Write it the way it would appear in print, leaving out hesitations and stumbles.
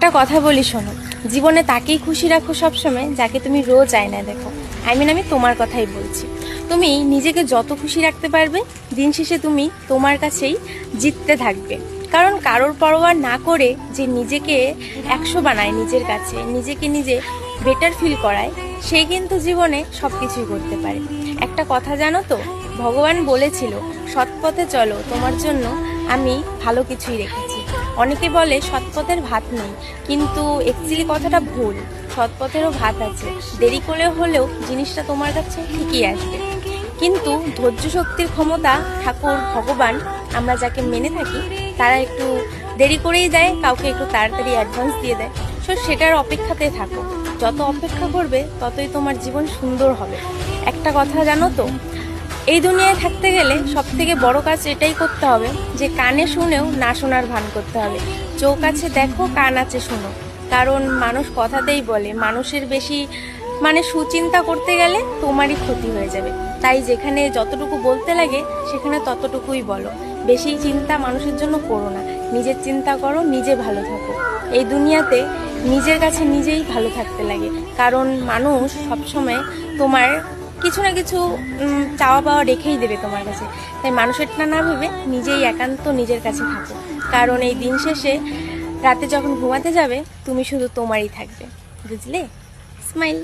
একটা কথা বলি শোনো, জীবনে তাকেই খুশি রাখো সবসময় যাকে তুমি রোজ আয়নায় দেখো। আমি তোমার কথাই বলছি। তুমি নিজেকে যত খুশি রাখতে পারবে, দিন শেষে তুমি তোমার কাছেই জিততে থাকবে। কারণ কারোর পরোয়া না করে যে নিজেকে 100 বানায়, নিজের কাছে নিজেকে নিজে বেটার ফিল করায়, সে কিন্তু জীবনে সব কিছুই করতে পারে। একটা কথা জানো তো, ভগবান বলেছিল সৎ পথে চলো, তোমার জন্য আমি ভালো কিছুই রেখেছি। অনেকে বলে সৎপথের ভাত নেই, কিন্তু অ্যাকচুয়ালি কথাটা ভুল। সৎপথেরও ভাত আছে, দেরি করে হলেও জিনিসটা তোমার কাছে ঠিকই আসবে। কিন্তু ধৈর্য শক্তির ক্ষমতা ঠাকুর ভগবান আমরা যাকে মেনে থাকি, তারা একটু দেরি করেই দেয়, কাউকে একটু তাড়াতাড়ি অ্যাডভান্স দিয়ে দেয়। সো সেটার অপেক্ষাতে থাকো, যত অপেক্ষা করবে ততই তোমার জীবন সুন্দর হবে। একটা কথা জানো তো, এই দুনিয়ায় থাকতে গেলে সব থেকে বড় কাজ এটাই করতে হবে যে কানে শুনেও না শোনার ভান করতে হবে। চোখ আছে দেখো, কান আছে শোনো। কারণ মানুষ কথাতেই বলে, মানুষের বেশি সুচিন্তা করতে গেলে তোমারই ক্ষতি হয়ে যাবে। তাই যেখানে যতটুকু বলতে লাগে সেখানে ততটুকুই বলো। বেশি চিন্তা মানুষের জন্য করো না, নিজের চিন্তা করো, নিজে ভালো থাকো। এই দুনিয়াতে নিজের কাছে নিজেই ভালো থাকতে লাগে, কারণ মানুষ সবসময় তোমার কিছু না কিছু চাওয়া পাওয়া রেখেই দেবে তোমার কাছে। তাই মানুষেরটা না ভেবে নিজেই একান্ত নিজের কাছে থাকো। কারণ এই দিন শেষে রাতে যখন ঘুমাতে যাবে, তুমি শুধু তোমারই থাকবে। বুঝলে? স্মাইল।